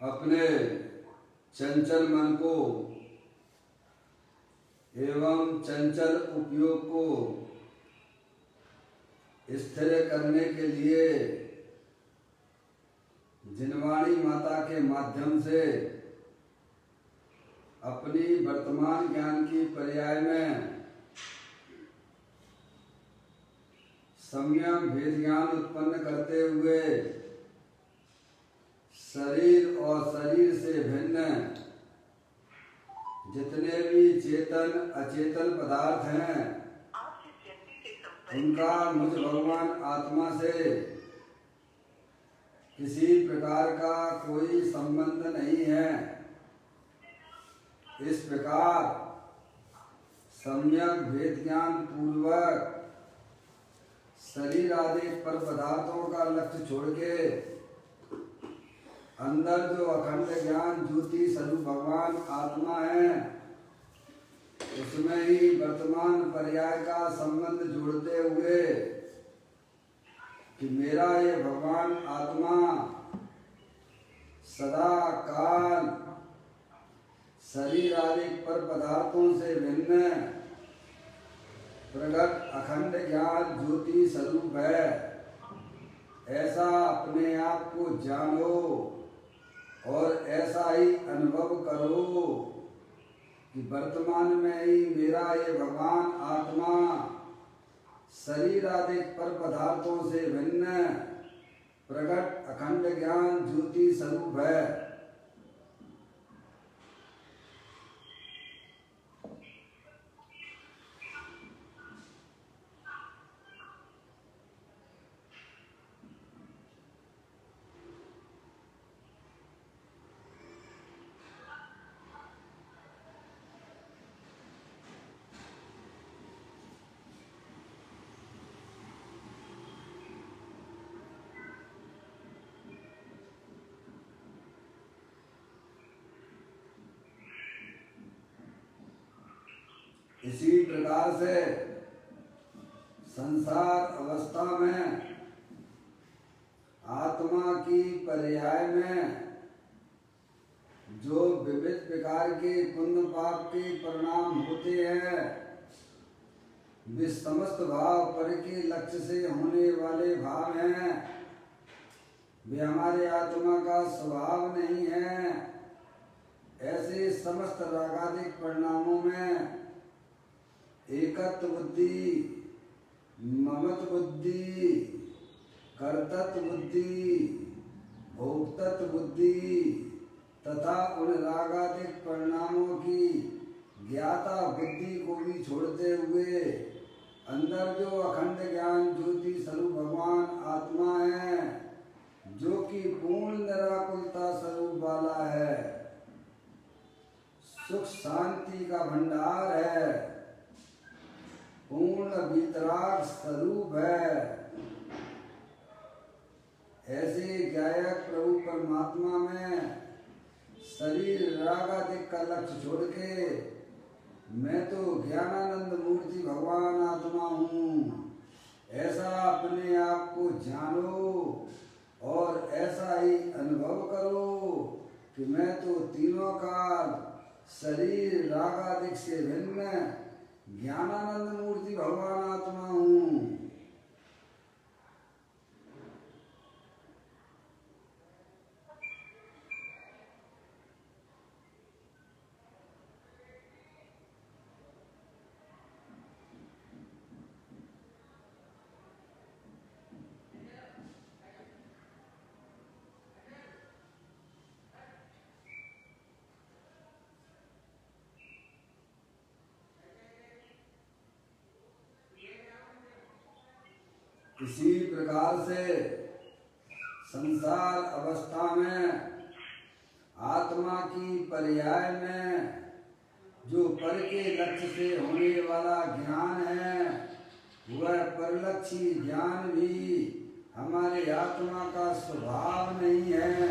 अपने चंचल मन को एवं चंचल उपयोग को स्थिर करने के लिए जिनवाणी माता के माध्यम से अपनी वर्तमान ज्ञान की पर्याय में सम्यक भेद ज्ञान उत्पन्न करते हुए शरीर और शरीर से भिन्न जितने भी चेतन अचेतन पदार्थ हैं उनका मुझ भगवान आत्मा से किसी प्रकार का कोई संबंध नहीं है। इस प्रकार सम्यक भेद ज्ञान पूर्वक शरीर आदि पर पदार्थों का लक्ष्य छोड़ के अंदर जो अखंड ज्ञान ज्योति स्वरूप भगवान आत्मा है उसमें ही वर्तमान पर्याय का संबंध जोड़ते हुए कि मेरा ये भगवान आत्मा सदा काल शरीर आदि पर पदार्थों से भिन्न प्रगट अखंड ज्ञान ज्योति स्वरूप है। ऐसा अपने आप को जानो और ऐसा ही अनुभव करो कि वर्तमान में ही मेरा ये भगवान आत्मा शरीर आदि पर पदार्थों से भिन्न प्रगट अखंड ज्ञान ज्योति स्वरूप है। इसी प्रकार से संसार अवस्था में आत्मा की पर्याय में जो विविध प्रकार के पुण्य पाप के परिणाम होते हैं वे समस्त भाव पर के लक्ष्य से होने वाले भाव हैं। वे हमारे आत्मा का स्वभाव नहीं है। ऐसे समस्त रागादिक परिणामों में एकत्व बुद्धि, ममत्व बुद्धि, कर्तृत्व बुद्धि, भोक्तृत्व बुद्धि तथा उन रागादिक परिणामों की ज्ञाता बुद्धि को भी छोड़ते हुए अंदर जो अखंड ज्ञान ज्योति स्वरूप भगवान आत्मा है जो कि पूर्ण निराकुलता स्वरूप वाला है, सुख शांति का भंडार है, पूर्ण वितराग स्वरूप है। ऐसे गायक प्रभु परमात्मा में शरीर रागादिक का लक्ष्य छोड़ के मैं तो ज्ञानानंद मूर्ति भगवान आत्मा हूँ ऐसा अपने आप को जानो और ऐसा ही अनुभव करो कि मैं तो तीनों काल शरीर रागादिक से भिन्न ज्ञानानंद मूर्ति भगवान आत्मा हूँ। इसी प्रकार से संसार अवस्था में आत्मा की पर्याय में जो पर के लक्ष्य से होने वाला ज्ञान है वह परलक्षी ज्ञान भी हमारे आत्मा का स्वभाव नहीं है।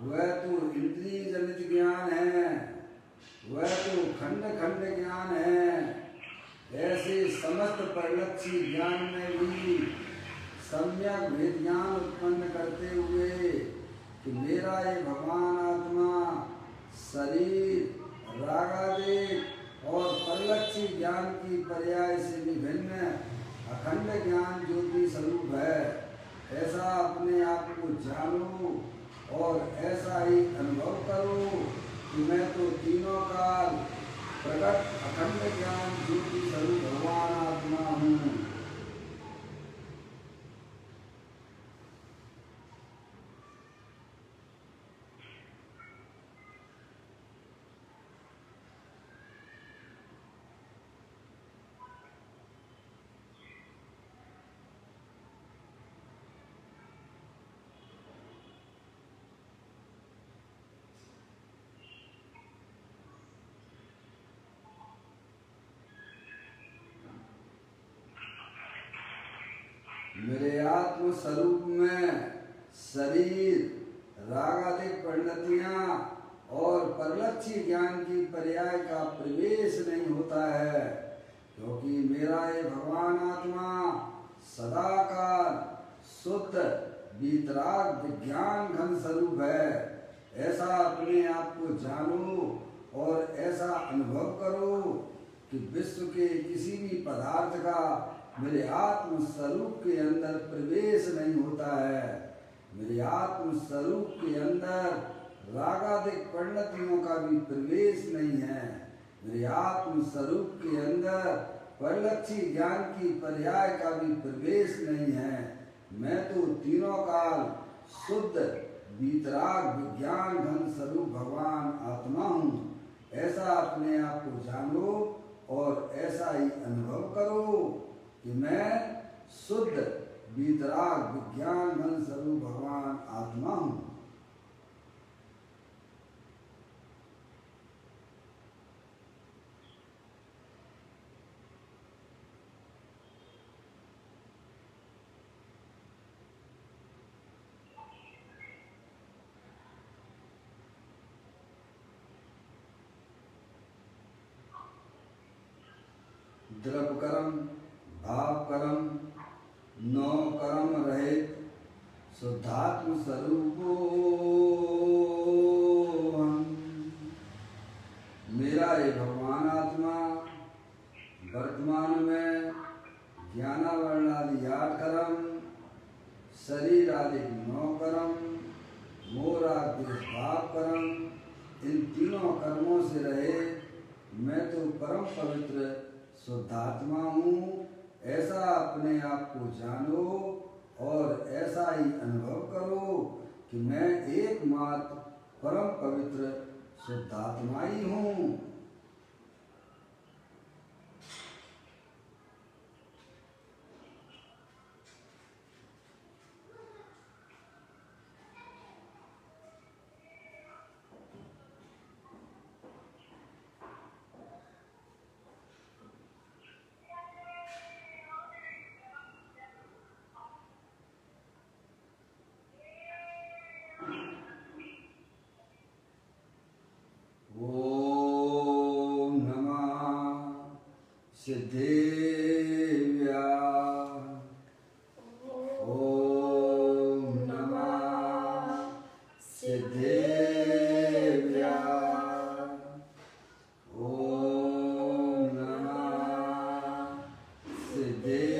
वह तो इंद्रिय जनित ज्ञान है, वह तो खंड खंड ज्ञान है। ऐसे समस्त परिलक्षी ज्ञान में भी सम्यक भेद ज्ञान उत्पन्न करते हुए कि मेरा ये भगवान आत्मा शरीर रागादेश और परलक्षी ज्ञान की पर्याय से विभिन्न अखंड ज्ञान ज्योति स्वरूप है, ऐसा अपने आप को जानो और ऐसा ही अनुभव करो कि मैं तो तीनों काल प्रकट अखंड ज्ञान ज्योति स्वरूप भगवान आत्मा हूँ। मेरे आत्म स्वरूप में शरीर रागादिक परिणतियां और परलक्षी ज्ञान की पर्याय का प्रवेश नहीं होता है, क्योंकि मेरा ये भगवान आत्मा सदाकाल शुद्ध वीतराग विज्ञान घन स्वरूप है। ऐसा अपने आप को जानो और ऐसा अनुभव करो कि विश्व के किसी भी पदार्थ का मेरे आत्म स्वरूप के अंदर प्रवेश नहीं होता है। मेरे आत्म स्वरूप के अंदर रागादिक परिणतियों का भी प्रवेश नहीं है। मेरे आत्म स्वरूप के अंदर परलक्षी ज्ञान की पर्याय का भी प्रवेश नहीं है। मैं तो तीनों काल शुद्ध वीतराग विज्ञान घन स्वरूप भगवान आत्मा हूँ। ऐसा अपने आप को जानो और ऐसा ही अनुभव करो कि मैं शुद्ध वीतराग विज्ञान घन स्वरूप भगवान आत्मा हूँ। द्रव कर्म भाव कर्म नौ कर्म रहित शुद्धात्म स्वरूपो मेरा ये भगवान आत्मा वर्तमान में ज्ञानावरण आदि 8 कर्म, शरीर आदि 9 कर्म, मोर आदि भाव कर्म, इन तीनों कर्मों से रहे। मैं तो परम पवित्र शुद्धात्मा हूँ। ऐसा अपने आप को जानो और ऐसा ही अनुभव करो कि मैं एकमात्र परम पवित्र शुद्धात्मा ही हूँ। ओम नमः सिद्धेव्या। ओम नमः सिद्धेव्या। ओम नमः सिद्धेव्या।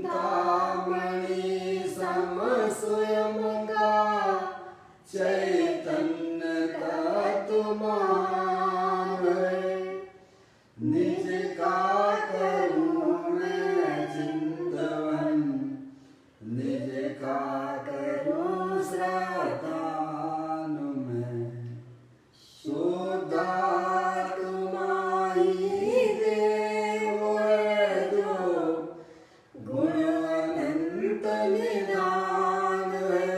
चिंतामणि सम स्वयं का चैतन्य तत्वमान है। निज का करूं मैं चिंतन, निज का करूं श्रद्धान में। शुद्धात्मा ही देव है जो गुण अनंत निदान है।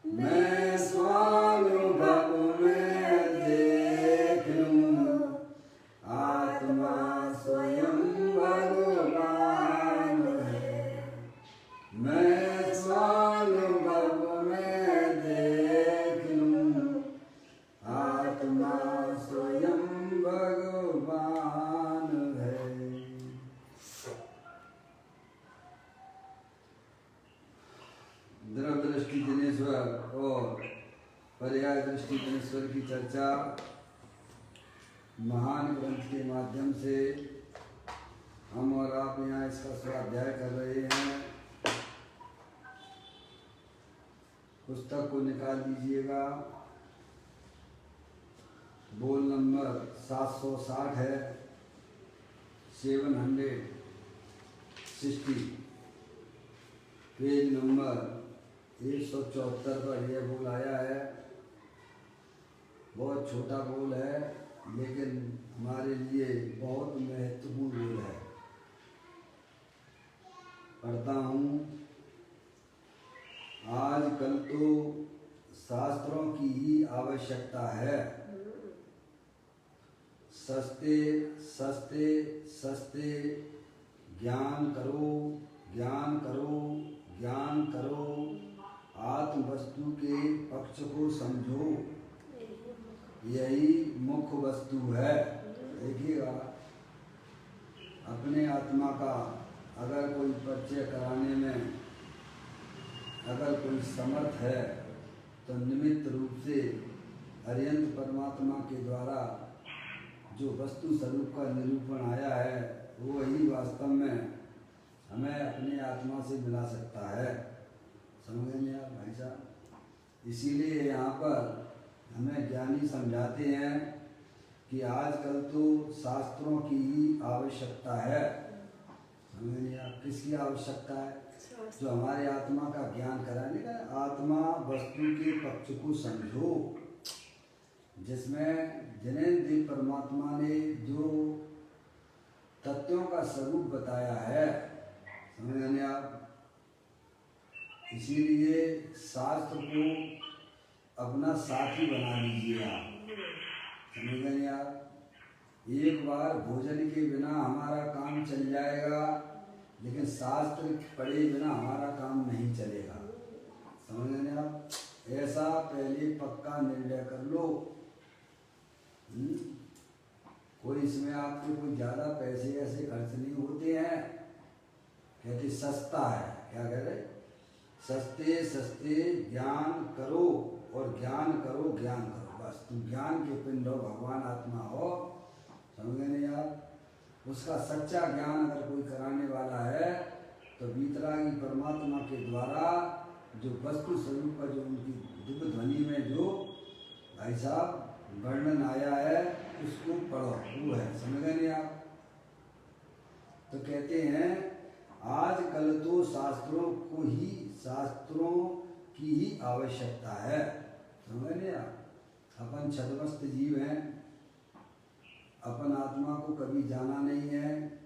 मैं स्वानुभव में देख लूं आत्मा स्वयं भगवान है। मैं जिसके माध्यम से हम और आप यहाँ इसका स्वाध्याय कर रहे हैं। पुस्तक को निकाल लीजिएगा। बोल नंबर 760 है, 760, पेज नंबर 174 पर यह बोल आया है। बहुत छोटा बोल है लेकिन हमारे लिए बहुत महत्वपूर्ण बोल है। पढ़ता हूँ। आजकल तो शास्त्रों की ही आवश्यकता है। सस्ते सस्ते सस्ते ज्ञान करो, ज्ञान करो, ज्ञान करो, आत्म वस्तु के पक्ष को समझो, यही मुख्य वस्तु है। देखिएगा, अपने आत्मा का अगर कोई परिचय कराने में अगर कोई समर्थ है तो निमित्त रूप से अरिहंत परमात्मा के द्वारा जो वस्तु स्वरूप का निरूपण आया है वो ही वास्तव में हमें अपने आत्मा से मिला सकता है। समझेंगे आप भाई साहब? इसीलिए यहाँ पर हमें ज्ञानी समझाते हैं कि आजकल तो शास्त्रों की ही आवश्यकता है। समझेंगे आप? किसकी आवश्यकता है? जो हमारे आत्मा का ज्ञान कराने का। आत्मा वस्तु के पक्ष को समझो, जिसमें जिनेन्द्रिय परमात्मा ने जो तत्वों का स्वरूप बताया है। समझेंगे आप? इसीलिए शास्त्र को अपना साथी बना लीजिए आप। समझेंगे आप? एक बार भोजन के बिना हमारा काम चल जाएगा, लेकिन शास्त्र पढ़े बिना हमारा काम नहीं चलेगा। समझेंगे आप? ऐसा पहले पक्का निर्णय कर लो। कोई इसमें आपके कोई ज़्यादा पैसे ऐसे खर्च नहीं होते हैं। कहते सस्ता है, क्या कह रहे? सस्ते सस्ते ज्ञान करो और ज्ञान करो, ज्ञान करो। बस तुम ज्ञान के पिंड हो, भगवान आत्मा हो। समझे नहीं आप? उसका सच्चा ज्ञान अगर कोई कराने वाला है तो वीतरागी परमात्मा के द्वारा जो वस्तु स्वरूप का जो उनकी दिव्य ध्वनि में जो भाई साहब वर्णन आया है उसको पढ़ो, वो है। समझ गए नहीं आप? तो कहते हैं आजकल तो शास्त्रों की ही आवश्यकता है। समझ नहीं आप? अपन छदमस्त जीव हैं, अपन आत्मा को कभी जाना नहीं है,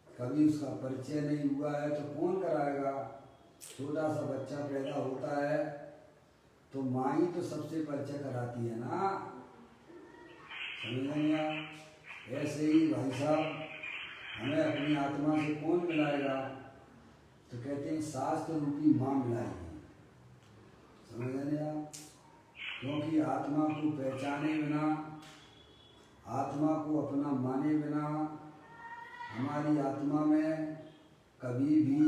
कभी उसका परिचय नहीं हुआ है, तो कौन कराएगा? छोटा सा बच्चा पैदा होता है तो माँ ही तो सबसे परिचय कराती है ना। समझेंगे आप? ऐसे ही भाई साहब हमें अपनी आत्मा से कौन मिलाएगा? तो कहते हैं शास्त्र रूपी माँ मिलाएगी। समझेंगे आप? क्योंकि आत्मा को पहचाने बिना, आत्मा को अपना माने बिना हमारी आत्मा में कभी भी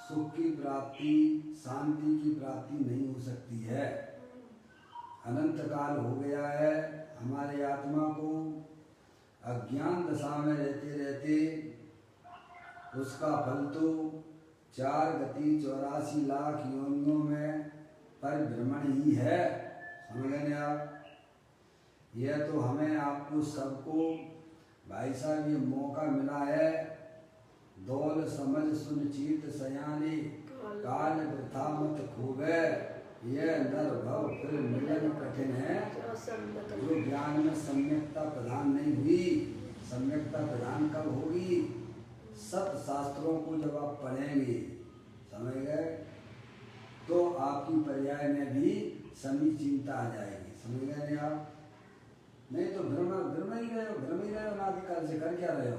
सुख की प्राप्ति, शांति की प्राप्ति नहीं हो सकती है। अनंत काल हो गया है हमारे आत्मा को अज्ञान दशा में रहते रहते। उसका फल तो 4 गति 84 लाख योनियों में परिभ्रमण ही है। समझ गए आप? यह तो हमें आपको सबको भाई साहब ये मौका मिला है। दौल समझ सुन चीत सयानी, काल वृथा मत खोवे, यह नर भव फिर मिलन कठिन है। जो ज्ञान में सम्यकता प्रदान नहीं हुई, सम्यकता प्रदान कब होगी? सत शास्त्रों को जब आप पढ़ेंगे, समझ गए, तो आपकी पर्याय में भी समीचीनता आ जाएगी। समझ गए नहीं आप? नहीं तो भ्रम ही रहे हो, अनादिकाल से कर क्या रहे हो?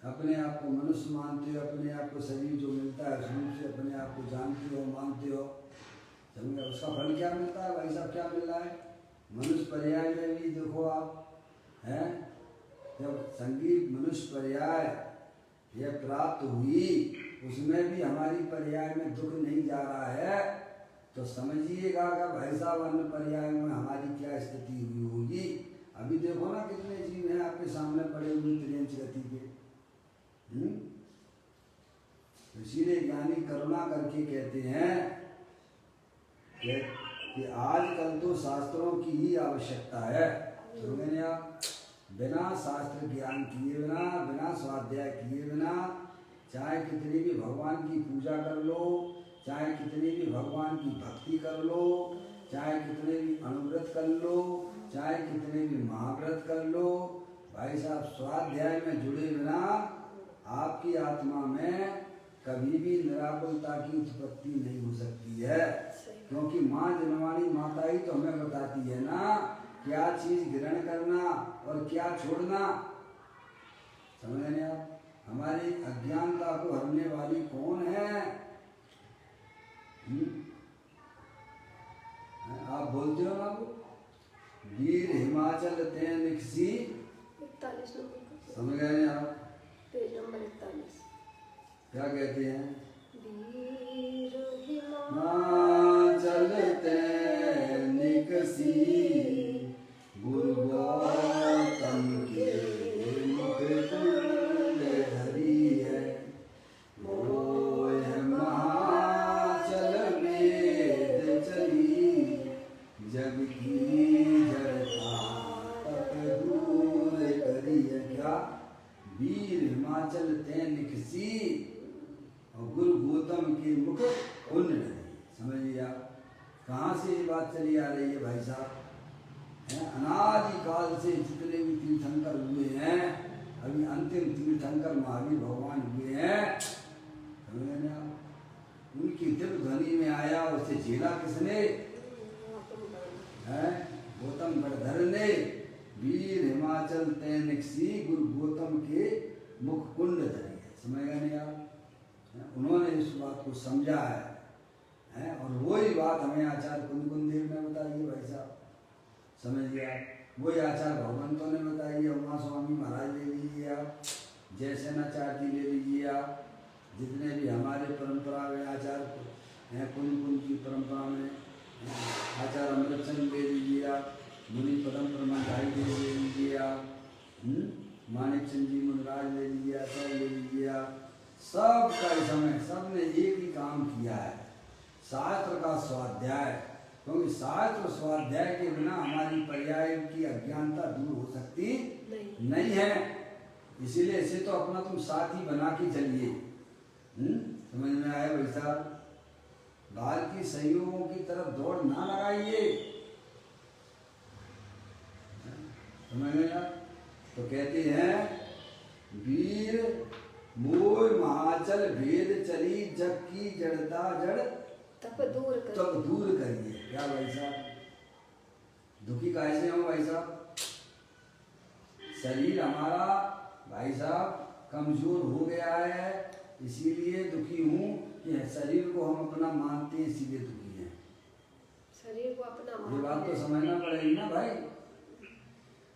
अपने आप को मनुष्य मानते हो, अपने आप को शरीर जो मिलता है उस रूप से अपने आप को जानते हो, मानते हो। समझे? उसका फल क्या मिलता है भाई साहब? क्या मिल रहा है? मनुष्य पर्याय में भी देखो आप हैं, जब संगीत मनुष्य पर्याय यह प्राप्त हुई, उसमें भी हमारी पर्याय में दुख नहीं जा रहा है, तो समझिएगा कि भाई साहब अन्य पर्याय में हमारी क्या स्थिति हुई होगी। अभी देखो ना कितने जीव हैं आपके सामने पड़े हुए त्रियंच गति के। इसीलिए ज्ञानी करुणा करके कहते हैं कि आजकल तो शास्त्रों की ही आवश्यकता है। समझे आप? बिना शास्त्र ज्ञान किए बिना, बिना स्वाध्याय किए बिना, चाहे कितनी भी भगवान की पूजा कर लो, चाहे कितनी भी भगवान की भक्ति कर लो, चाहे कितने भी अनुव्रत कर लो, चाहे कितने भी महाव्रत कर लो, भाई साहब स्वाध्याय में जुड़े बिना आपकी आत्मा में कभी भी निराकुलता की उत्पत्ति नहीं हो सकती है। क्योंकि माँ जन्मानी माता ही तो हमें बताती है ना क्या चीज ग्रहण करना और क्या छोड़ना। समझ रहे हैं आप? हमारी अज्ञानता को हरने वाली कौन है? आप बोलते हो ना वो वीर हिमाचल तें निकसी। 41 नंबर। समझ गए आप? Page number 41। क्या कहते हैं? वीर हिमाचल तें निकसी गुरु गौतम के मुख कुंड धरी है। मोह महाचल वेद चली जग की जड़ता तप दूर करी है। क्या? वीर हिमाचल तें निकसी और गुरु गौतम के मुख कुंड धरी। समझिए आप कहाँ से ये बात चली आ रही है भाई साहब? अनादि काल से जितने भी तीर्थंकर हुए हैं, अभी अंतिम तीर्थंकर महावीर भगवान हुए हैं, उनकी दिव्य ध्वनि में आया, उसे झेला किसने? गौतम गढ़धर ने। वीर हिमाचल तें निकसी गुरु गौतम के मुख कुंड धरी है। समझ गए नहीं आप? उन्होंने इस बात को समझा है और वही बात हमें आचार्य कुंद देव ने बताई है भाई साहब। समझिए आप? वही आचार्य भगवंतों ने बताई है। उमा स्वामी महाराज ले लीजिए आप, जयसेनाचार्य ले लीजिए आप, जितने भी हमारे परंपरा में आचार्य हैं कुंद की परंपरा में आचार्य अमृतचंद ले लीजिए आप, मुनि पदम ब्रह्मचारी ले लीजिए आप, मानिक चंद जी मुनराज ले लीजिए, आचार्य ले लीजिए आप। सब का समय सबने एक ही काम किया है, शास्त्र का स्वाध्याय। क्योंकि शास्त्र स्वाध्याय के बिना हमारी पर्याय की अज्ञानता दूर हो सकती नहीं है। इसीलिए इसे तो अपना तुम साथी बना के चलिए। समझ में आया भाई साहब? बाहर की सहयोगों की तरफ दौड़ ना लगाइए। समझ में आया? तो कहते हैं वीर मोह महाचल भेद चली जग की जड़ता जड़ तब दूर करिए। क्या भाई साहब? दुखी कैसे हो भाई साहब? शरीर हमारा भाई साहब कमजोर हो गया है, इसीलिए दुखी हूँ कि शरीर को हम अपना मानते हैं, इसीलिए दुखी हैं। शरीर को अपना ये बात तो समझना पड़ेगी ना भाई।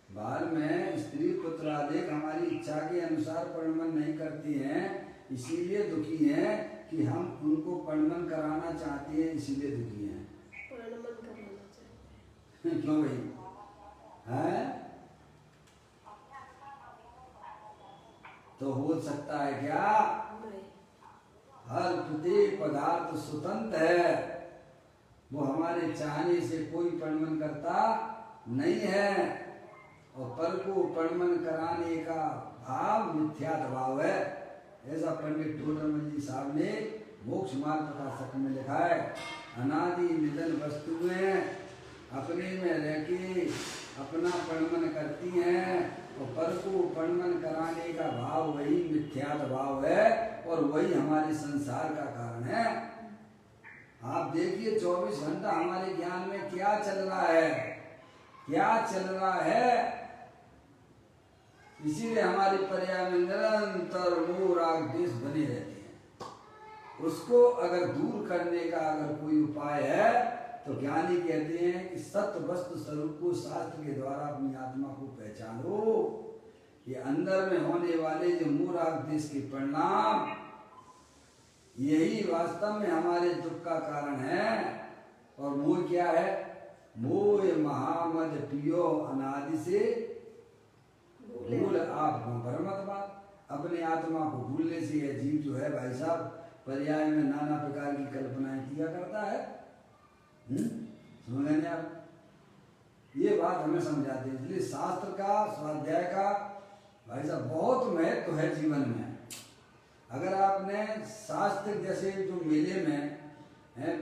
बाल में स्त्री पुत्र आदि हमारी इच्छा के अनुसार परिणमन नहीं करती हैं, इसीलिए दुखी हैं कि हम उनको परिणमन कराना चाहते हैं, इसीलिए दुखी हैं। परिणमन कराना चाहते हैं क्यों भाई? हैं? तो हो सकता है क्या? हर प्रत्येक पदार्थ स्वतंत्र है, वो हमारे चाहने से कोई परिणमन करता नहीं है। और पर को परिणमन कराने का भाव मिथ्या दबाव है। ऐसा पंडित टोडरमल जी साहब ने मोक्ष मार्ग प्रकाशक में लिखा है। अनादि निधन वस्तुएं अपने में रह के अपना परिणमन करती हैं और पर को परिणमन कराने का भाव वही मिथ्या दबाव है और वही हमारे संसार का कारण है। आप देखिए 24 घंटा हमारे ज्ञान में क्या चल रहा है, क्या चल रहा है। इसीलिए हमारी पर्याय में निरंतर मोह राग द्वेष बने रहते हैं। उसको अगर दूर करने का अगर कोई उपाय है तो ज्ञानी कहते हैं कि सत्य वस्तु स्वरूप को शास्त्र के द्वारा अपनी आत्मा को पहचानो। ये अंदर में होने वाले जो मोह राग द्वेष के परिणाम, यही वास्तव में हमारे दुख का कारण है। और मोह क्या है? मोह महामद पियो अनादि से भूल आप परमत बात। अपने आत्मा को भूलने से यह जीव जो है भाई साहब पर्याय में नाना प्रकार की कल्पनाएं किया करता है। समझ आप, ये बात हमें समझाते हैं। इसलिए शास्त्र का स्वाध्याय का भाई साहब बहुत महत्व है जीवन में। अगर आपने शास्त्र जैसे जो मेले में है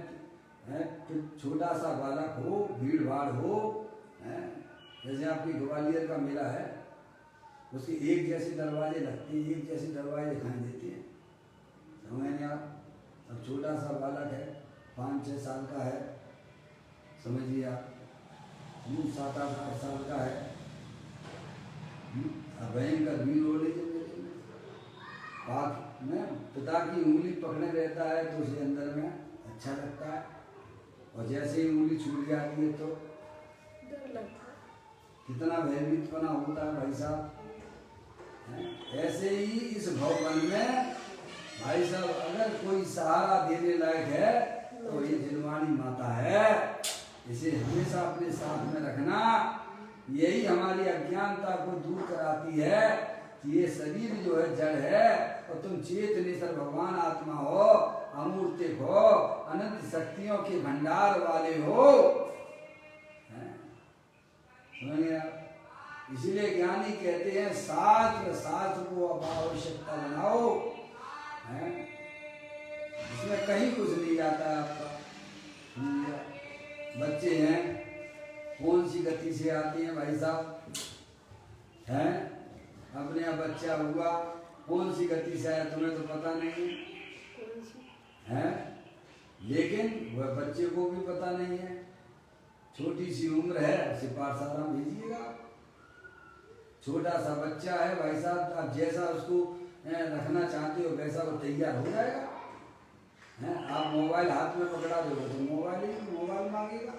छोटा सा बालक हो, भीड़ भाड़ हो, जैसे आपकी ग्वालियर का मेला है, उसके एक जैसे दरवाजे लगते हैं, एक जैसे दरवाजे दिखाई देते हैं। समझ आप, अब छोटा सा बालक है, 5-6 साल का है, समझिए आप, 7-8 साल का है, भयंकर भीड़ हो रही है मेले में, पाक में पिता की उंगली पकड़े रहता है तो उसे अंदर में अच्छा लगता है, और जैसे ही उंगली छूट जाती है तो डर लगता है। कितना भयभीतपना होता है भाई साहब। ऐसे ही इस भवन में भाई साहब अगर कोई सहारा देने लायक है तो ये जिनवाणी माता है। इसे हमेशा अपने साथ में रखना। यही हमारी अज्ञानता को दूर कराती है कि ये शरीर जो है जड़ है और तुम चेतनेश्वर भगवान आत्मा हो, अमूर्तिक हो, अनंत शक्तियों के भंडार वाले हो। समझिए आप, इसीलिए ज्ञानी कहते हैं शास्त्र को अब आवश्यकता बनाओ, इसमें कहीं कुछ नहीं जाता है आपका। बच्चे हैं कौन सी गति से आते हैं भाई साहब, हैं अपने यहाँ बच्चा हुआ कौन सी गति से आया तुम्हें तो पता नहीं है, लेकिन वह बच्चे को भी पता नहीं है। छोटी सी उम्र है, उसे पाठशाला में भेजिएगा। छोटा सा बच्चा है भाई साहब, आप जैसा उसको रखना चाहते हो वैसा वो तैयार हो जाएगा। आप मोबाइल हाथ में पकड़ा दोगे तो मोबाइल मांगेगा,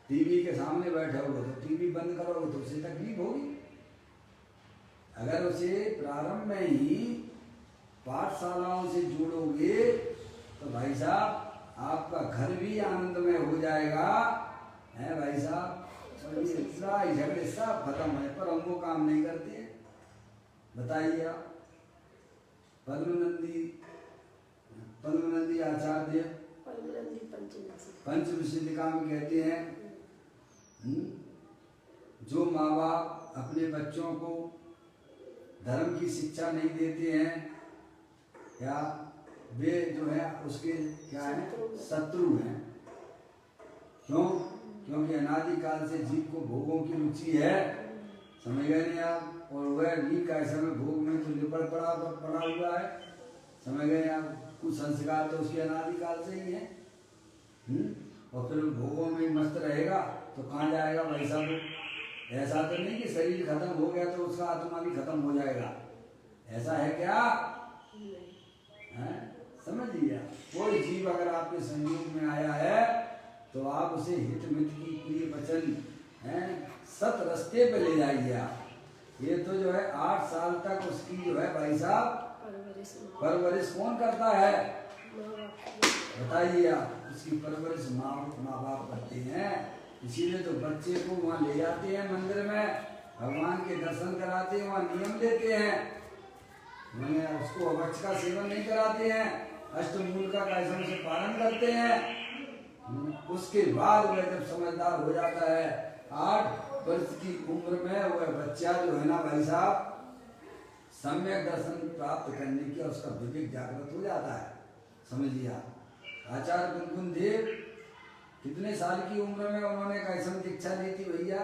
टीवी के सामने बैठे होगे तो टीवी बंद करोगे तो उसे तकलीफ होगी। अगर उसे प्रारंभ में ही पाठशालाओं से जोड़ोगे तो भाई साहब आपका घर भी आनंदमय हो जाएगा, है भाई साहब। लड़ाई झगड़े सब खत्म है, पर हम वो काम नहीं करते हैं। बताइए आप, पद्मनंदी आचार्य पंचविंशतिका में कहते हैं जो माँ बाप अपने बच्चों को धर्म की शिक्षा नहीं देते हैं या वे जो है उसके क्या है शत्रु हैं। क्यों? क्योंकि अनादिकाल से जीव को भोगों की रुचि है, समझ गए नहीं आप, और वह जीव का समय भोग में तो लिपट पड़ा हुआ है, समझ गए आप। कुछ संस्कार तो उसके अनादिकाल से ही है, और फिर भोगों में मस्त रहेगा तो कहाँ जाएगा भाई साहब। ऐसा तो नहीं कि शरीर खत्म हो गया तो उसका आत्मा भी खत्म हो जाएगा, ऐसा है क्या? समझिए, कोई जीव अगर आपके संयोग में आया है तो आप उसे हित मित की प्रिय वचन सत रास्ते पे ले जाइए आप। ये तो जो है 8 साल तक उसकी जो है भाई साहब परवरिश कौन करता है बताइए आप? उसकी परवरिश माँ बाप करते हैं। इसीलिए तो बच्चे को वहाँ ले जाते हैं मंदिर में, भगवान के दर्शन कराते हैं, वहाँ नियम लेते हैं, मैंने उसको अवक्ष का सेवन नहीं कराते हैं, अष्टमूलिका का ऐसा से पालन करते हैं। उसके बाद वह जब समझदार हो जाता है 8 वर्ष की उम्र में, वह बच्चा जो है ना भाई साहब सम्यक दर्शन प्राप्त करने की उसका विवेक जागृत हो जाता है। समझिए आप, आचार्य कुंकुम देव कितने साल की उम्र में उन्होंने कैसन दीक्षा ली थी भैया?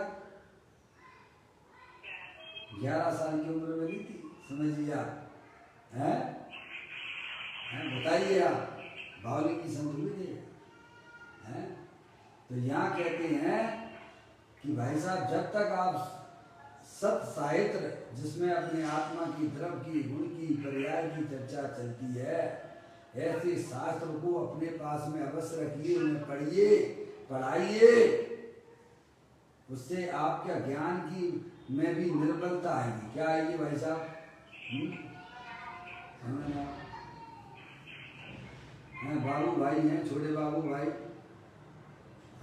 11 साल की उम्र में ली थी। समझिए आप, हैं बताइए आप, बावली की संत हुए थे, हैं? तो यहाँ कहते हैं कि भाई साहब जब तक आप सत साहित्य जिसमें अपने आत्मा की द्रव्य की गुण की पर्याय की चर्चा चलती है, ऐसे शास्त्र को अपने पास में अवश्य रखिए, उन्हें पढ़िए पढ़ाइए। उससे आपका ज्ञान की में भी निर्बलता आएगी। क्या आएगी भाई साहब? बाबू भाई हैं, छोटे बाबू भाई,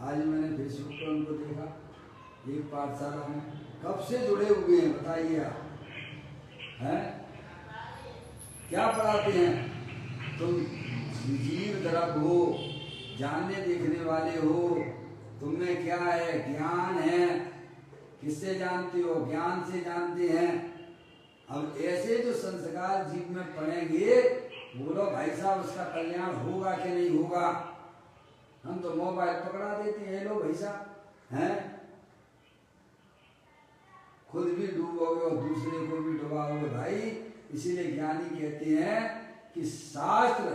आज मैंने फेसबुक पर उनको देखा, एक पाठशाला में कब से जुड़े हुए हैं बताइए आप, हैं क्या पढ़ाते हैं? तुम जीव दरब हो, जानने देखने वाले हो, तुम में क्या है? ज्ञान है। किससे जानते हो? ज्ञान से जानते हैं। अब ऐसे जो संस्कार जीव में पड़ेंगे, बोलो भाई साहब उसका कल्याण होगा कि नहीं होगा? हम तो मोबाइल पकड़ा देते हैं, लो भाई साहब, हैं खुद भी डूबोगे और दूसरे को भी डुबाओगे भाई। इसीलिए ज्ञानी कहते हैं कि शास्त्र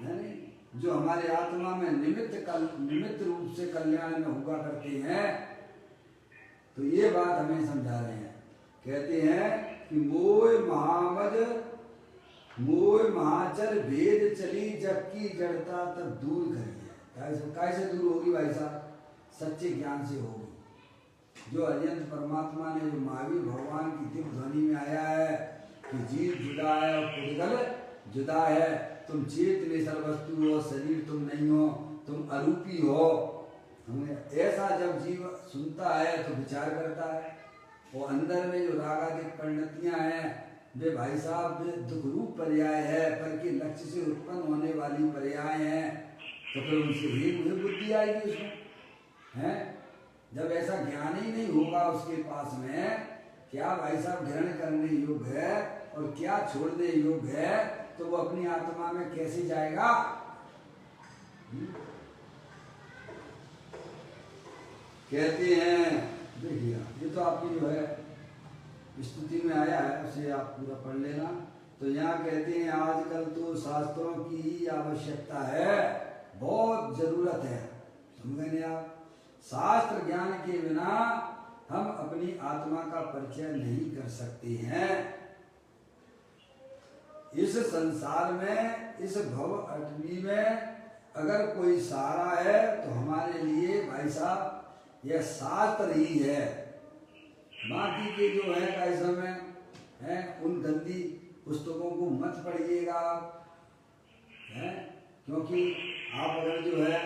यानी जो हमारे आत्मा में निमित्त रूप से कल्याण में हुआ करते हैं, तो ये बात हमें समझा रहे हैं। कहते हैं कि मोह महाचर भेद चली जबकि जड़ता तब दूर करिए। कैसे दूर होगी भाई साहब? सच्चे ज्ञान से होगी। जो अत्यंत परमात्मा ने जो महावीर भगवान की दिव्य ध्वनि में आया है कि जीव जुदा है और पुद्गल जुदा है, तुम चेतन सर्वस्तु हो, शरीर तुम नहीं हो, तुम अरूपी हो। हमें ऐसा जब जीव सुनता है तो विचार करता है। वो अंदर में जो रागादिक परिणतियां हैं वे भाई साहब वे दुख रूप पर्याय है, पर के लक्ष्य से उत्पन्न होने वाली पर्याय हैं। तो फिर उनसे ही बुद्धि आएगी उसमें, हैं? जब ऐसा ज्ञान ही नहीं होगा उसके पास में, क्या भाई साहब ग्रहण करने योग्य है और क्या छोड़ने योग्य है, तो वो अपनी आत्मा में कैसे जाएगा? कहते हैं, देखिए ये तो आपकी जो है स्तुति में आया है, उसे आप पूरा पढ़ लेना। तो यहाँ कहते हैं आजकल तो शास्त्रों की ही आवश्यकता है, बहुत जरूरत है। समझेंगे आप? शास्त्र ज्ञान के बिना हम अपनी आत्मा का परिचय नहीं कर सकते हैं। इस संसार में, इस भव अटवी में अगर कोई सहारा है तो हमारे लिए भाई साहब यह शास्त्र ही है। बाकी के जो है का समय है उन गंदी पुस्तकों को मत पढ़िएगा आप, हैं? क्योंकि आप अगर जो है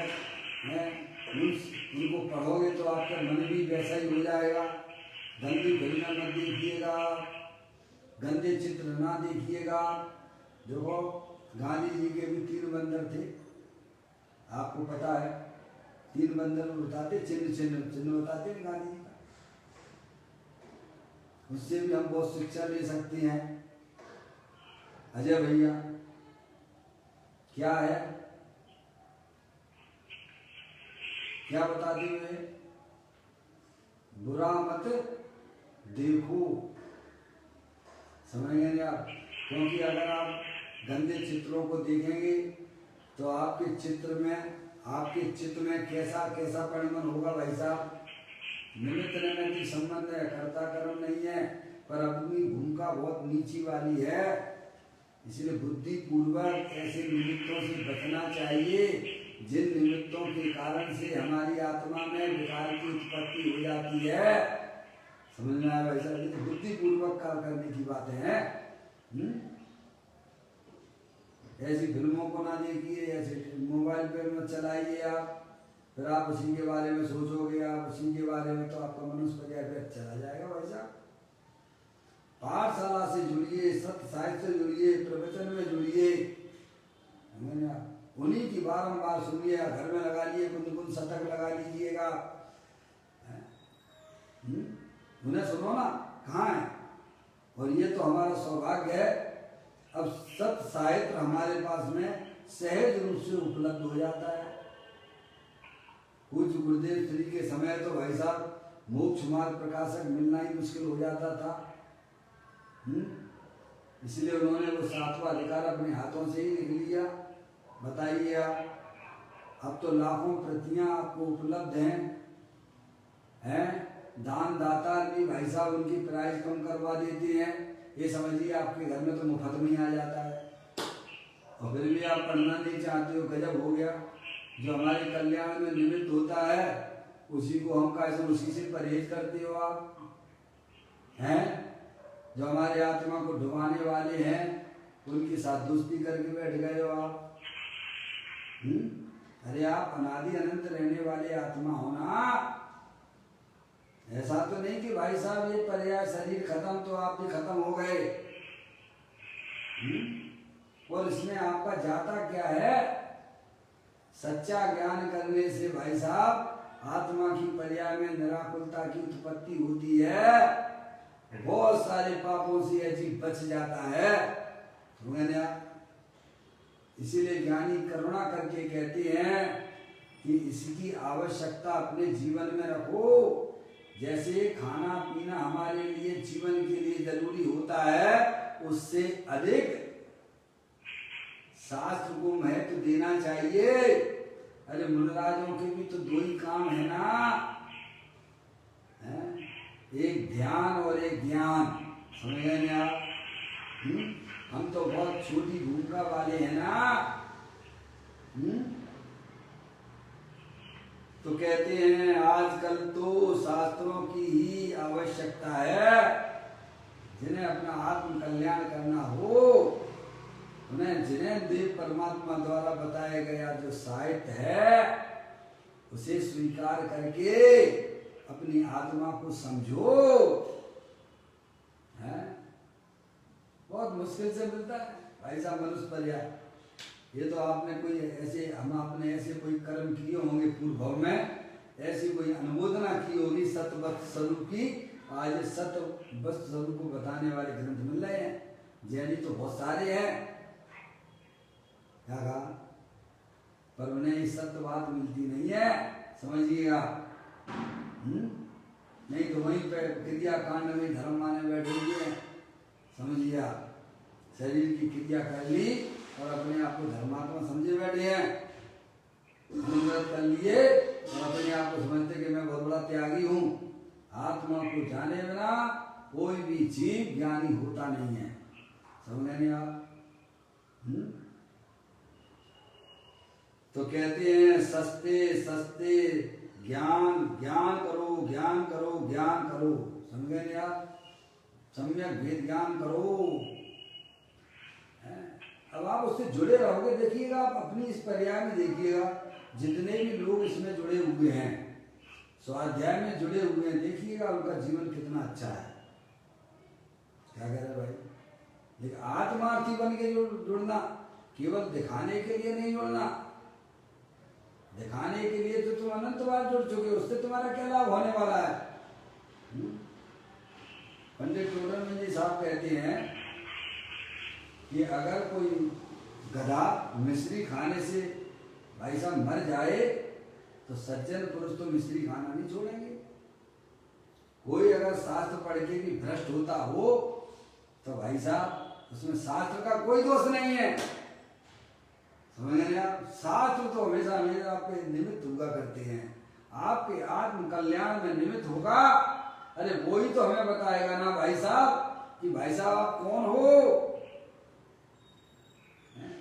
उनको पढ़ोगे तो आपका मन भी वैसा ही हो जाएगा। गंदी फिल्में मत देखिएगा, गंदे चित्र ना देखिएगा। देखो गांधी जी के भी 3 बंदर थे, आपको पता है। 3 बंदर बताते, चिन्ह बताते हैं गांधी जी का। उससे भी हम बहुत शिक्षा ले सकते हैं। अजय भैया क्या है, क्या बताते हुए? बुरा मत देखो। समझेंगे आप? क्योंकि अगर आप गंदे चित्रों को देखेंगे तो आपके चित्त में कैसा कैसा परिणाम होगा भाई साहब? निमित्त संबंध है, कर्ता कर्म नहीं है, पर अपनी भूमिका बहुत नीची वाली है। इसलिए बुद्धि पूर्वक ऐसे निमित्तों से बचना चाहिए जिन निमित्तों के कारण से हमारी आत्मा में विकार की उत्पत्ति हो जाती है। समझ में आया भाई साहब? ये तो बुद्धि पूर्वक कार्य करने की बातें हैं। ऐसी फिल्मों को ना देखिए, ऐसे मोबाइल पे मत चलाइए आप, फिर आप उसी के बारे में सोचोगे, आप उसी के बारे में, तो आपका मनुष्य पर चला जाएगा भाई साहब। पाठशाला से जुड़िए, सत्य साहित्य से जुड़िए, प्रवचन में जुड़िए, उन्हीं की बारंबार सुनिए। घर में लगा लिए गुनगुन शतक लगा लीजिएगा, उन्हें सुनो ना, कहाँ है? और ये तो हमारा सौभाग्य है, अब सत्य साहित्य हमारे पास में सहज रूप से उपलब्ध हो जाता है। पूज्य गुरुदेव श्री के समय तो भाई साहब मोक्ष मार्ग प्रकाशक मिलना ही मुश्किल हो जाता था। इसलिए उन्होंने वो 7वां अधिकार अपने हाथों से ही लिख लिया। बताइए आप, अब तो लाखों प्रतियां आपको उपलब्ध हैं? दान दाता भी भाई साहब उनकी प्राइस कम करवा देते हैं। ये समझिए आपके घर में तो मुफ्त में आ जाता है, और फिर भी आप पढ़ना नहीं चाहते हो। गजब हो गया। जो हमारे कल्याण में निमित्त होता है उसी को हम कैसे, उसी से परहेज करते हो आप, हैं? जो हमारे आत्मा को डुबाने वाले हैं उनके साथ दोस्ती करके बैठ गए हो आप। अरे आप अनादि अनंत रहने वाले आत्मा हो ना। ऐसा तो नहीं कि भाई साहब ये पर्याय शरीर खत्म तो आप भी खत्म हो गए। और इसमें आपका जाता क्या है? सच्चा ज्ञान करने से भाई साहब आत्मा की पर्याय में निराकुलता की उत्पत्ति होती है, बहुत सारे पापों से अजीब बच जाता है। समझे आप? इसीलिए ज्ञानी करुणा करके कहते हैं कि इसकी आवश्यकता अपने जीवन में रखो। जैसे खाना पीना हमारे लिए जीवन के लिए जरूरी होता है, उससे अधिक शास्त्र को महत्व देना चाहिए। अरे मुनिराजों के भी तो दो ही काम है ना, है? एक ध्यान और एक ज्ञान। समझ गए ना आप? हम तो बहुत छोटी भूमिका वाले हैं ना। तो कहते हैं आजकल तो शास्त्रों की ही आवश्यकता है। जिन्हें अपना आत्म कल्याण करना हो, जिन्हें देव परमात्मा द्वारा बताया गया जो साहित्य है, उसे स्वीकार करके अपनी आत्मा को समझो। है? बहुत मुश्किल से मिलता है भाई साहब मनुष्य पर्याय। ये तो आपने कोई ऐसे, हम आपने ऐसे कोई कर्म किए होंगे पूर्व भाव में, ऐसी कोई अनुमोदना की होगी सत्य वस्तु स्वरूप की। आज सत्य वस्तु स्वरूप को बताने वाले ग्रंथ मिल रहे हैं। जैनी तो बहुत सारे हैं, क्या कहा, पर उन्हें सत्य बात मिलती नहीं है। समझिएगा? नहीं तो वहीं पे क्रिया कांड में धर्म माने बैठे हुए हैं। समझिए? शरीर की क्रिया कर ली और अपने आप को धर्मात्मा समझे बैठे हैं। अनुव्रत कर लिए और अपने आप को समझते कि मैं बहुत बड़ा त्यागी हूँ। आत्मा को जाने बिना कोई भी जीव ज्ञानी होता नहीं है। समझ नहीं आप? तो कहते हैं सस्ते सस्ते ज्ञान, ज्ञान करो, ज्ञान करो, ज्ञान करो। समझे नहीं आप? सम्यक भेद ज्ञान करो। अब आप उससे जुड़े रहोगे। देखिएगा आप अपनी इस पर्याय में देखिएगा, जितने भी लोग इसमें जुड़े हुए हैं, स्वाध्याय में जुड़े हुए हैं, देखिएगा उनका जीवन कितना अच्छा है। क्या कह रहे भाई? लेकिन आत्मार्थी बन के जुड़ना, केवल दिखाने के लिए नहीं जुड़ना। दिखाने के लिए तो तुम अनंत बार जुड़ चुके हो, उससे तुम्हारा क्या लाभ होने वाला है? पंडित टोडरमल जी साहब कहते हैं कि अगर कोई गधा मिश्री खाने से भाई साहब मर जाए तो सज्जन पुरुष तो मिश्री खाना नहीं छोड़ेंगे। कोई अगर शास्त्र पढ़ के भी भ्रष्ट होता हो तो भाई साहब उसमें शास्त्र का कोई दोष नहीं है। समझ रहे आप? शास्त्र तो हमेशा हमेशा आपके निमित्त हुआ करते हैं, आपके आत्म कल्याण में निमित्त होगा। अरे वही तो हमें बताएगा ना भाई साहब कि भाई साहब आप कौन हो।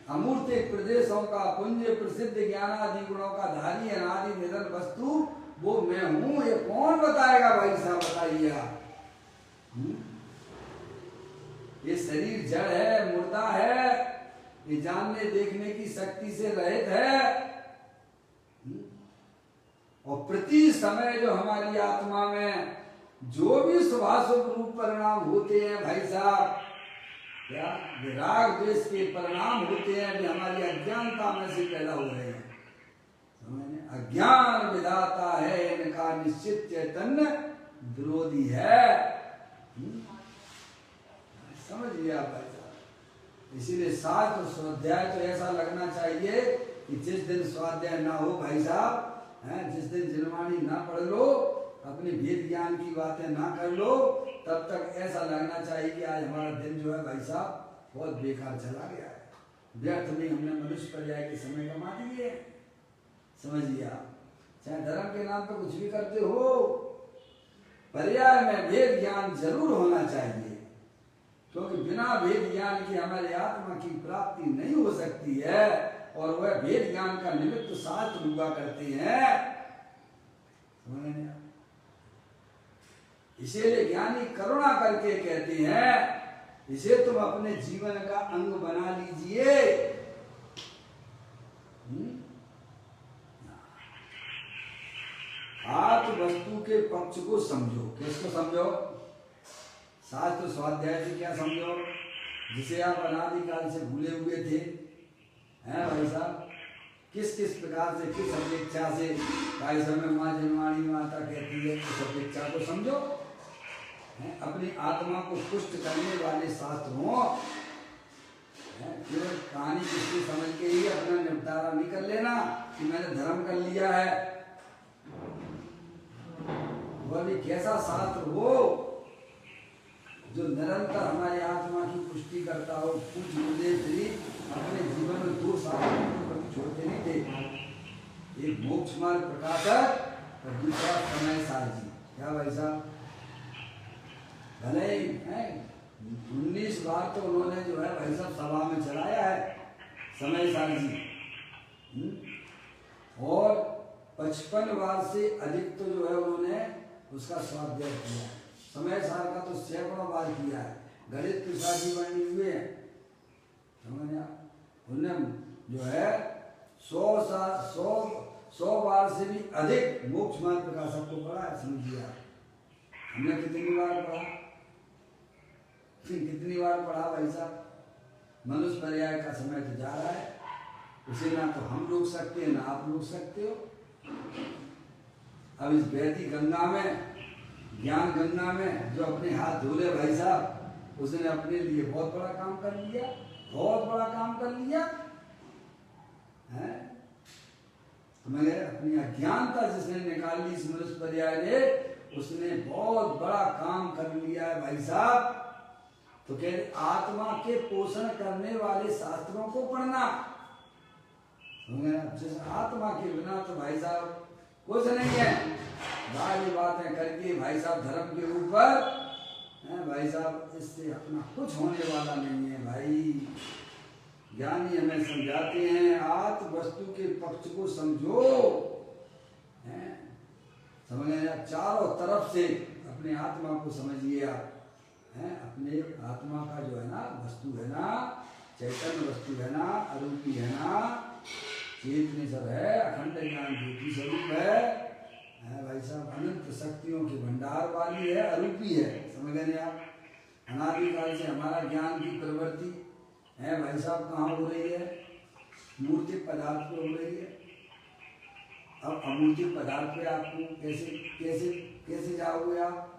अमूर्त प्रदेशों का पुंज प्रसिद्ध ज्ञानादि गुणों का धारी अनादि निधन वस्तु वो मैं हूं। ये कौन बताएगा भाई साहब? बताइए आप। ये शरीर जड़ है, मुर्दा है, ये जानने देखने की शक्ति से रहित है। और प्रति समय जो हमारी आत्मा में जो भी शुभाशुभ रूप परिणाम होते हैं भाई साहब, क्या विराग द्वेष के परिणाम होते हैं, वे हमारी अज्ञानता में से पैदा हो रहे हैं। अज्ञान विधाता है, इनका निश्चित चैतन्य विरोधी है। समझ लिया भाई साहब? इसीलिए शास्त्र स्वाध्याय तो ऐसा लगना चाहिए कि जिस दिन स्वाध्याय ना हो भाई साहब, जिस दिन जिनवाणी ना पढ़ लो, अपने वेद ज्ञान की बातें ना कर लो, तब तक ऐसा लगना चाहिए कि आज हमारा दिन जो है भाई साहब बहुत बेकार चला गया है। व्यर्थ में हमने मनुष्य पर्याय के समय कमा दिए। समझिए आप? चाहे धर्म के नाम पर कुछ भी करते हो, पर्याय में वेद ज्ञान जरूर होना चाहिए, क्योंकि बिना वेद ज्ञान के हमारी आत्मा की प्राप्ति नहीं हो सकती है। और वह वेद ज्ञान का निमित्त शास्त्र हुआ करते हैं। इसीलिए ज्ञानी करुणा करके कहते हैं इसे तुम अपने जीवन का अंग बना लीजिए। आत्म वस्तु के पक्ष को समझो। किसको समझो? शास्त्र स्वाध्याय से क्या समझो? जिसे आप अनादिकाल से भूले हुए थे, हैं भाई साहब? किस किस प्रकार से, किस अपेक्षा से भाई समय माँ जन्माणी माता कहती है, उस अपेक्षा को समझो। अपनी आत्मा को पुष्ट करने वाले शास्त्रों, केवल कहानी किसकी समझ के ही अपना निपटारा नहीं कर लेना कि मैंने धर्म कर लिया है। वह भी कैसा शास्त्र हो जो निरंतर हमारी आत्मा की पुष्टि करता हो। कुछ मुझे भी अपने जीवन में 2 शास्त्रों को कभी छोड़ते नहीं थे। एक मोक्ष मार्ग प्रकाशक और दूसरा समय सारजी। क्या भाई साहब? भले ही 19 बार तो उन्होंने जो है भाई साहब सभा में चलाया है समय सारजी, और 55 बार से अधिक तो जो है उन्होंने उसका स्वाध्याय किया है। समय सार का तो सैकड़ों बार किया है। गणित प्रसाद जी बने हुए हैं, समझ आप? उन्होंने जो है 100 बार से भी अधिक मोक्ष मार्ग प्रकाशक को पढ़ा है। समझिए आप, हमने कितनी बार पढ़ा? कितनी बार पढ़ा भाई साहब? मनुष्य पर्याय का समय तो जा रहा है, उसे ना तो हम रोक सकते हैं ना आप रोक सकते हो। अब इस बहती गंगा में, ज्ञान गंगा में जो अपने हाथ धोले भाई साहब, उसने अपने लिए बहुत बड़ा काम कर लिया, बहुत बड़ा काम कर लिया है। मगर अपनी अज्ञानता जिसने निकाल ली इस मनुष्य पर्याय ने, उसने बहुत बड़ा काम कर लिया है भाई साहब। तो कह रहे आत्मा के पोषण करने वाले शास्त्रों को पढ़ना। आत्मा के बिना तो भाई साहब कुछ नहीं है। बारी बातें करके भाई साहब धर्म के ऊपर भाई साहब, इससे अपना कुछ होने वाला नहीं है भाई। ज्ञानी हमें समझाते हैं आत्म वस्तु के पक्ष को समझो। समझ आप चारों तरफ से अपने आत्मा को समझिए। आप अपने आत्मा का जो है ना वस्तु है ना, चैतन्य वस्तु है ना, अरूपी है ना, चेतनी सब है, अखंड ज्ञान ज्योति स्वरूप है भाई साहब, अनंत शक्तियों के भंडार वाली है, अरूपी है। समझ गए आप? अनादिकाल से हमारा ज्ञान की प्रवृत्ति है भाई साहब कहाँ हो रही है? मूर्ति पदार्थ पे हो रही है। अब अमूर्ति पदार्थ पे आपको कैसे कैसे कैसे जाओगे आप?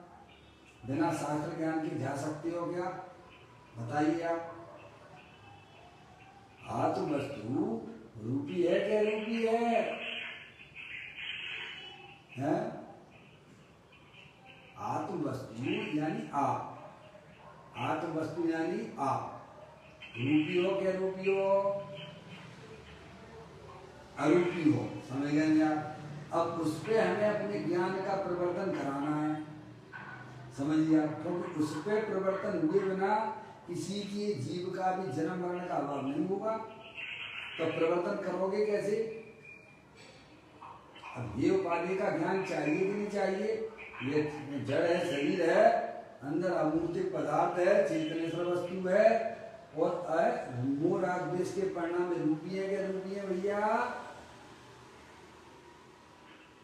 बिना शास्त्र ज्ञान के जा सकते हो क्या? बताइए आप। आत्म वस्तु रूपी है क्या रूपी है? आत्म वस्तु यानी आप, आत्म वस्तु यानी आप। रूपी हो क्या रूपी हो? अरूपी हो। समझ गए आप? अब उस पर हमें अपने ज्ञान का प्रवर्तन कराना है। समझिए आप, क्योंकि उस पर प्रवर्तन हुए बिना किसी के जीव का भी जन्म मरण का अभाव नहीं होगा। तो प्रवर्तन करोगे कैसे? अब ये उपाधि का ज्ञान चाहिए कि नहीं चाहिए? ये जड़ है, शरीर है, अंदर अमूर्तिक पदार्थ है, चेतनेश्वर वस्तु है, और मूल आदेश के परिणाम में रूपी है क्या रूपी है भैया?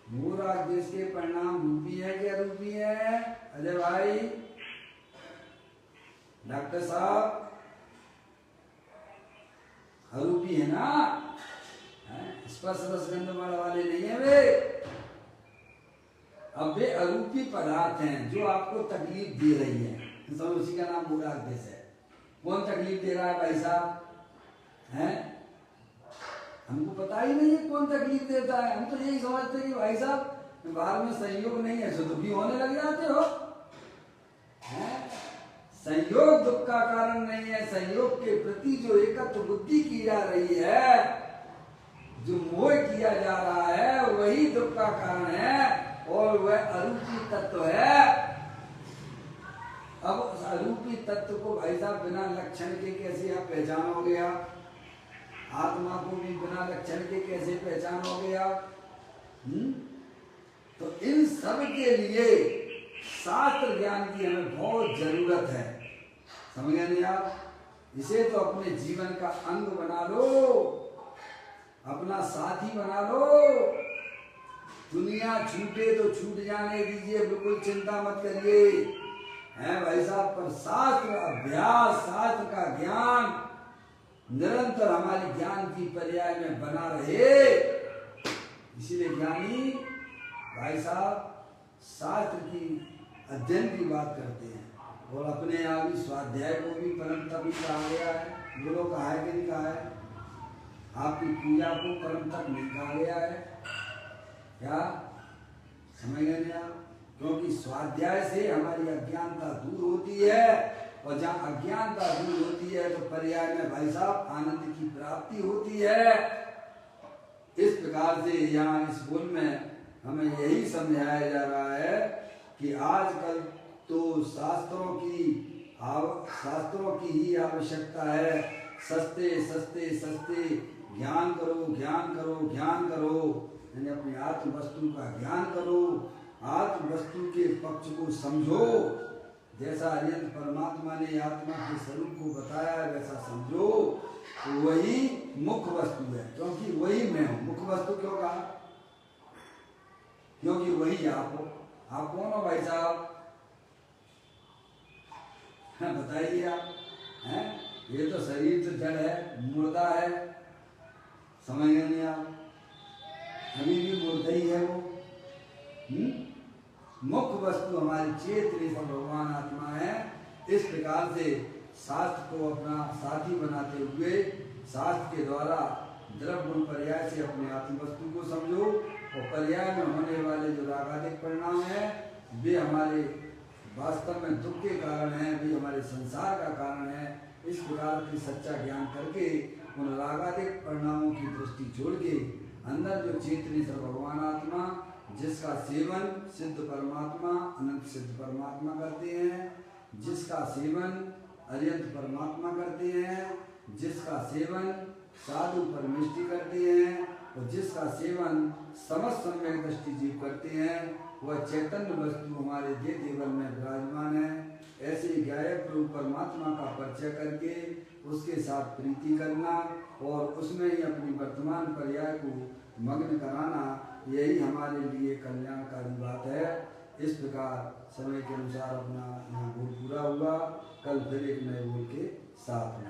मूल आदेश के परिणाम रूपी है क्या रूपी है? अजय भाई, डॉक्टर साहब, अरूपी है ना? स्पर्श रसगंध वाले नहीं है वे। अब वे अरूपी पदार्थ हैं जो आपको तकलीफ दे रही है, तो उसी का नाम मूल आदेश है। कौन तकलीफ दे रहा है भाई साहब? हैं? हमको पता ही नहीं है कौन तकलीफ देता है। हम तो यही समझते हैं कि भाई साहब बाहर में संयोग नहीं है, सो दुखी होने लग जाते हो। संयोग दुख का कारण नहीं है। संयोग के प्रति जो एकत्व बुद्धि की जा रही है, जो मोह किया जा रहा है, वही दुख का कारण है, और वह अरूपी तत्व है। अब उस अरूपी तत्व को भाई साहब बिना लक्षण के कैसे आप पहचानोगे? आप आत्मा को भी बिना लक्षण के कैसे पहचानोगे आप? तो इन सब के लिए शास्त्र ज्ञान की हमें बहुत जरूरत है। समझ गए नहीं आप? इसे तो अपने जीवन का अंग बना लो, अपना साथी बना लो, दुनिया छूटे तो छूट जाने दीजिए, बिल्कुल चिंता मत करिए, हैं भाई साहब। पर शास्त्र अभ्यास, शास्त्र का ज्ञान निरंतर हमारी ज्ञान की पर्याय में बना रहे। इसीलिए ज्ञानी भाई साहब शास्त्र की अध्ययन की बात करते हैं, और अपने आप ही स्वाध्याय को भी परम तप ही कहा गया है। बोलो कहा है कि नहीं कहा है? आपकी पूजा को परम तप नहीं कहा गया है क्या? समझ गए नहीं आप? क्योंकि स्वाध्याय से हमारी अज्ञानता दूर होती है, और जहाँ अज्ञानता दूर होती है तो पर्याय में भाई साहब आनंद की प्राप्ति होती है। इस प्रकार से यहाँ इस बोल में हमें यही समझाया जा रहा है कि आजकल तो शास्त्रों की ही आवश्यकता है। सस्ते सस्ते सस्ते ज्ञान करो, ज्ञान करो, ज्ञान करो, यानी अपनी आत्म वस्तु का ज्ञान करो, आत्म वस्तु के पक्ष को समझो। जैसा अरिहंत परमात्मा ने आत्मा के स्वरूप को बताया वैसा समझो, तो वही मुख्य वस्तु है, क्योंकि वही मैं हूँ। मुख्य वस्तु क्यों कहा? क्योंकि वही आप हो। आप कौन हो भाई साहब? बताइए आप, हैं? ये तो शरीर तो जड़ है, मुर्दा है, समझ गए नहीं आप? अभी भी मुर्दा ही है वो। मुख्य वस्तु हमारी चेतनी से भगवान आत्मा है। इस प्रकार से शास्त्र को अपना साथी बनाते हुए शास्त्र के द्वारा द्रव्य गुण पर्याय से अपने आत्म वस्तु को समझो, और पर्याय में होने वाले जो रागादिक परिणाम है वे हमारे वास्तव में दुख के कारण है, वे हमारे संसार का कारण है। इस प्रकार की सच्चा ज्ञान करके उन रागादिक परिणामों की दृष्टि छोड़ के अंदर जो चेतनी से भगवान आत्मा, जिसका सेवन सिद्ध परमात्मा, अनंत सिद्ध परमात्मा करते हैं, जिसका सेवन अरिहंत परमात्मा करते हैं, जिसका सेवन साधु परमेष्टि करते हैं, और जिसका सेवन समस्त सम्यक दृष्टि जीव करते हैं, वह चैतन्य वस्तु हमारे देह देवल में विराजमान है। ऐसे गायब रूप परमात्मा का परिचय करके उसके साथ प्रीति करना और उसमें ही अपनी वर्तमान पर्याय को मग्न कराना, यही हमारे लिए कल्याणकारी बात है। इस प्रकार समय के अनुसार अपना यहाँ बोल पूरा हुआ। कल फिर एक नए बोल के साथ में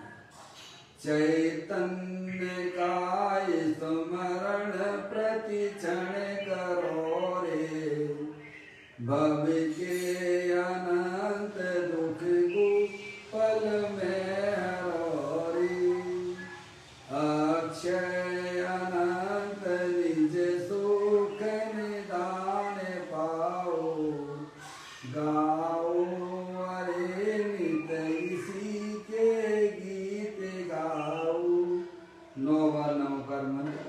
चैतन्य काय स्मरण प्रति क्षण करो रे, भव के अनंत दुख को पल में हरो रे, अक्षय अनंत निज सुख निदान पाओ, गाओ अरे नित इसी के गीत गाओ। 9 बार नमोकार मंत्र।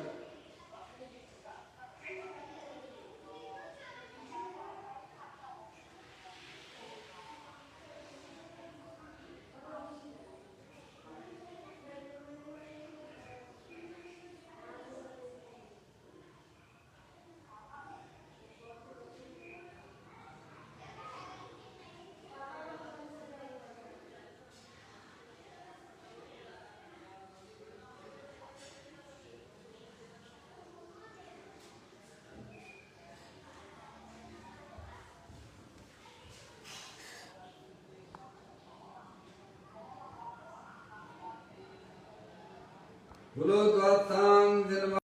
बोलो द्वादशांग दिन